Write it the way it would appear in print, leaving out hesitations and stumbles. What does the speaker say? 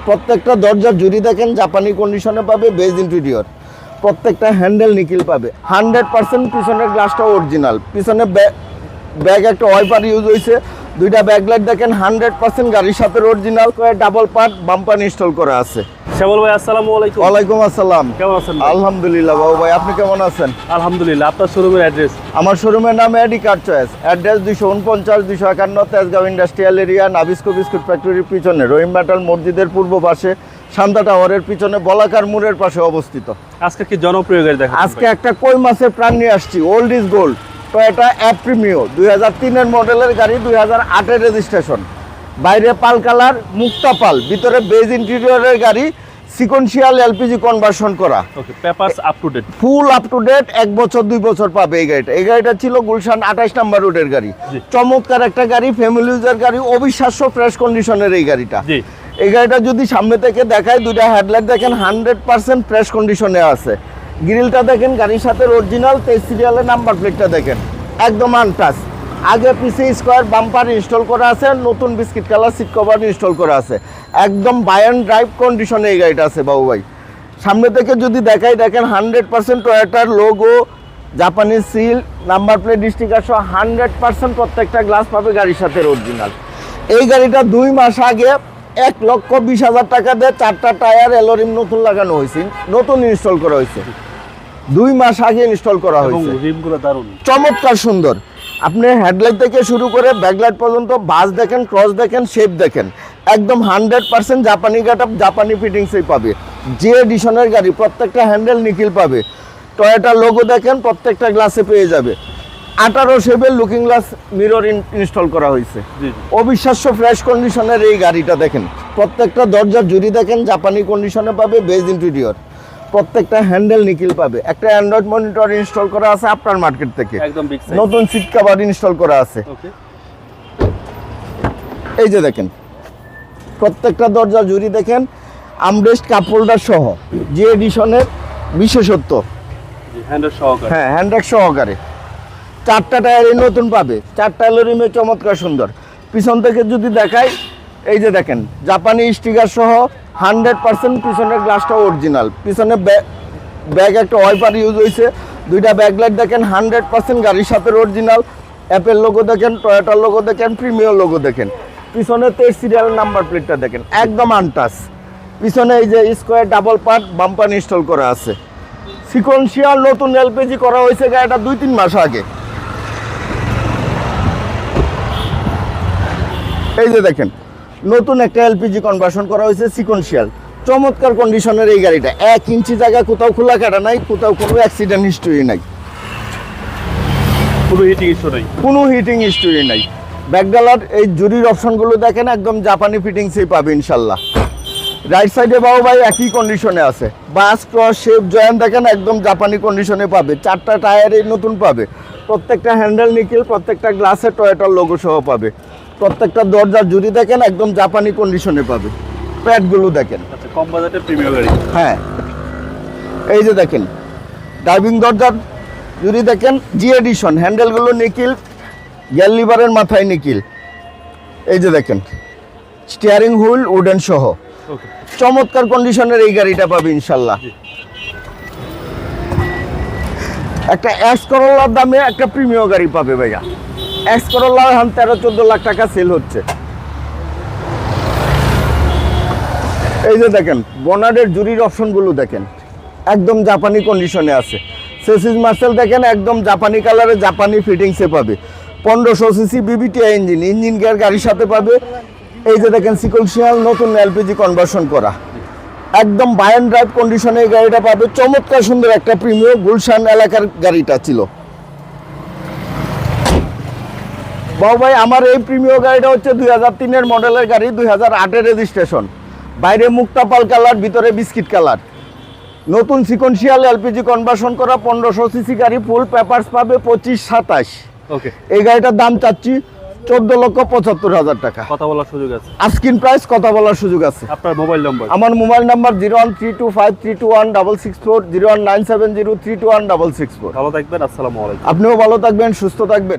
প্রত্যেকটা দরজার জুড়ি দেখেন জাপানি কন্ডিশনে পাবে, বেজ ইন্টেরিয়র। প্রত্যেকটা হ্যান্ডেল নিকিল পাবে, 100% পিছনের গ্লাসটা অরিজিনাল। পিছনে ব্যাগ একটা ওয়াইপার ইউজ হয়েছে, দুইটা ব্যাকলাইট দেখেন 100% গাড়ির সাথে অরিজিনাল করে ডাবল পার্ট বাম্পার ইনস্টল করা আছে। শ্যামল ভাই আসসালামু আলাইকুম। ওয়ালাইকুম আসসালাম। কেমন আছেন? আলহামদুলিল্লাহ বাবু ভাই, আপনি কেমন আছেন? আলহামদুলিল্লাহ। আপনার শোরুমের অ্যাড্রেস? আমার শোরুমের নাম AD car choice, address 249-251 Tejgaon industrial area, Nabisco biscuit ফ্যাক্টরির পিছনে, রহিম মেটাল মসজিদের পূর্ব পাশে, শান্তা টাওয়ারের পিছনে, বলাকার মোড়ের পাশে অবস্থিত। আজকে কি জনপ্রিয় গাড়ি দেখাচ্ছেন? আজকে একটা কই মাছের প্রাণ নিয়ে আসছি, ওল্ড ইজ গোল্ড, টয়োটা অ্যাপ্রিমিও 2003-এর মডেলের গাড়ি, 2008-এর রেজিস্ট্রেশন। বাইরে পাল কালার, মুক্তা পাল, ভিতরে বেজ ইন্টেরিয়রের গাড়ি, সিকোয়েন্সিয়াল এলপিজি কনভার্সন করা। Okay, papers up to date? Full up to date, 1 বছর 2 বছর পাবে এই গাড়িটা। এই গাড়িটা ছিল গুলশান 28 নম্বর রোডের গাড়ি। চমৎকার একটা গাড়ি, ফ্যামিলি ইউজার গাড়ি, অবিশ্বাস্য ফ্রেশ কন্ডিশনের এই গাড়িটা। এই গাড়িটা যদি সামনে থেকে দেখায়, দুইটা হেডলাইট দেখেন 100% ফ্রেশ কন্ডিশনে আছে। গ্রিলটা দেখেন গাড়ির সাথে অরিজিনাল, 23 সিরিয়ালের নাম্বার প্লেটটা দেখেন একদম আনটাচ। আগে পিছে স্কোয়ার বাম্পার ইনস্টল করা আছে, নতুন biscuit colour seat cover install করা আছে। একদম বাই অ্যান্ড ড্রাইভ কন্ডিশনে এই গাড়িটা আছে বাবু ভাই। সামনে থেকে যদি দেখাই, দেখেন 100% টয়োটার লোগো, জাপানি সিল, নাম্বার প্লেট, স্টিকার সহ 100% প্রত্যেকটা গ্লাস পাবে গাড়ির সাথে অরিজিনাল। এই গাড়িটা 2 মাস আগে 1,20,000 টাকা দিয়ে 4টা টায়ার এলোরিম নতুন লাগানো হয়েছে, নতুন ইনস্টল করা হয়েছে। 2 মাস আগে ইনস্টল করা হয়েছে। রিমগুলো দারুণ, চমৎকার সুন্দর। আপনি হেডলাইট থেকে শুরু করে ব্যাকলাইট পর্যন্ত বাস দেখেন, ক্রস দেখেন, শেপ দেখেন, একদম 100% জাপানি কাটআপ, জাপানি ফিটিংসই পাবে। যে এডিশনের গাড়ি, প্রত্যেকটা হ্যান্ডেল নিকিল পাবে। টয়োটার লোগো দেখেন প্রত্যেকটা গ্লাসে পেয়ে যাবে। 18 শেপের লুকিং গ্লাস মিরর ইনস্টল করা হয়েছে। অবিশ্বাস্য ফ্রেশ কন্ডিশনের এই গাড়িটা দেখেন। প্রত্যেকটা দরজার জুড়ি দেখেন জাপানি কন্ডিশনে পাবে, বেজ ইন্টেরিয়র। প্রত্যেকটা হ্যান্ডেল নিকিল পাবে। একটা অ্যান্ড্রয়েড মনিটর ইনস্টল করা আছে আপনার মার্কেট থেকে, একদম বিগ সাইজ। নতুন সিট কভার ইনস্টল করা আছে। এই যে দেখেন প্রত্যেকটা দরজা জুড়ি দেখেন আমরেস্ট কাপ হোল্ডার সহ, যে এডিশনের বিশেষত্ব। হ্যান্ডেল সহকারে? হ্যাঁ, হ্যান্ডেল সহকারে। 4টা টায়ারই নতুন পাবে, 4টা এলোরিমে চমৎকার সুন্দর। পিছন থেকে যদি দেখাই, এই যে দেখেন জাপানি স্টিকার সহ 100% পিছনের গ্লাসটা অরিজিনাল। পিছনে ব্যাগ একটা ওয়াইপার ইউজ হয়েছে, দুইটা ব্যাকলাইট দেখেন 100% গাড়ির সাথে অরিজিনাল। অ্যাপেল লোগো দেখেন, টয়োটার লোগো দেখেন, প্রিমিয়ার লোগো দেখেন। পিছনে 23 সিরিয়াল নাম্বার প্লেটটা দেখেন একদম আনটাচ। পিছনে এই যে square double part bumper install করা আছে। সিকোয়েন্সিয়াল নতুন এলপিজি করা হয়েছে গাড়িটা 2-3 মাস আগে। এই যে দেখেন নতুন একটা এলপিজি কনভার্সন করা হয়েছে, সিকোয়েন্সিয়াল। চমৎকার কন্ডিশনের এই গাড়িটা। 1 ইঞ্চি জায়গা কোথাও খোলা কাটা নাই, কোথাও কোনো অ্যাক্সিডেন্ট হিস্টরি নাই, কোনো হিটিং ইস্যু নাই, কোনো হিটিং হিস্টরি নাই। ব্যাকডালার এই জুরির অপশনগুলো দেখেন একদম জাপানি ফিটিংসই পাবে ইনশাল্লাহ। রাইট সাইডে বাবু ভাই একই কন্ডিশনে আছে। বাস, ক্রস, শেপ, জয়েন্ট দেখেন একদম জাপানি কন্ডিশনে পাবে। 4টা টায়ারই নতুন পাবে। প্রত্যেকটা হ্যান্ডেল নিকেল, প্রত্যেকটা গ্লাসে টয়োটার লোগো সহ পাবে। প্রত্যেকটা দরজার জুড়ি দেখেন একদম জাপানি কন্ডিশনে পাবে। প্যাডগুলো দেখেন। আচ্ছা, কম বাজেটের প্রিমিয়াম গাড়ি। হ্যাঁ, এই যে দেখেন ড্রাইভিং দরজার জুড়ি দেখেন, জি এডিশন, হ্যান্ডেলগুলো নিকিল, গিয়ার লিভারের মাথায় নিকিল। এই যে দেখেন স্টিয়ারিং হুইল উডেন সহ চমৎকার কন্ডিশনের এই গাড়িটা পাবে ইনশাল্লাহ। একটা এক্স করোলার দামে একটা প্রিমিয়াম গাড়ি পাবে ভাইয়া। এক্স করোলা 13-14 লাখ টাকা সেল হচ্ছে। এই যে দেখেন বনারের জুরির অপশনগুলো দেখেন একদম জাপানি কন্ডিশনে আছে। সেসিস মার্সেল দেখেন একদম জাপানি কালারে, জাপানি ফিটিংসে পাবে। 1500 সিসি বিবিটিআই ইঞ্জিন গিয়ার গাড়ির সাথে পাবে। এই যে দেখেন সিকোয়েন্সিয়াল নতুন এলপিজি কনভার্সন করা, একদম বাই অ্যান্ড ড্রাইভ কন্ডিশনে এই গাড়িটা পাবে। চমৎকার সুন্দর একটা প্রিমিয়াম গুলশান এলাকার গাড়িটা ছিল বাবু ভাই। আমার এই প্রিমিয়াম গাড়িটা হচ্ছে 2003-এর মডেলের গাড়ি, 2008-এর রেজিস্ট্রেশন। বাইরে মুক্তা পাল কালার, ভিতরে বিস্কিট কালার, নতুন সিকোয়েন্সিয়াল এলপিজি কনভার্সন করা, 1500 সিসি গাড়ি, ফুল পেপারস পাবে 25-27। ওকে, এই গাড়িটার দাম চাচ্ছি 14,75,000 টাকা। কথা বলার সুযোগ আছে? আস্কিন প্রাইস, কথা বলার সুযোগ আছে। আপনার মোবাইল নম্বর? আমার মোবাইল নাম্বার 01325321664, 01970321664। ভালো থাকবেন, আসসালামু আলাইকুম। আপনিও ভালো থাকবেন, সুস্থ থাকবেন।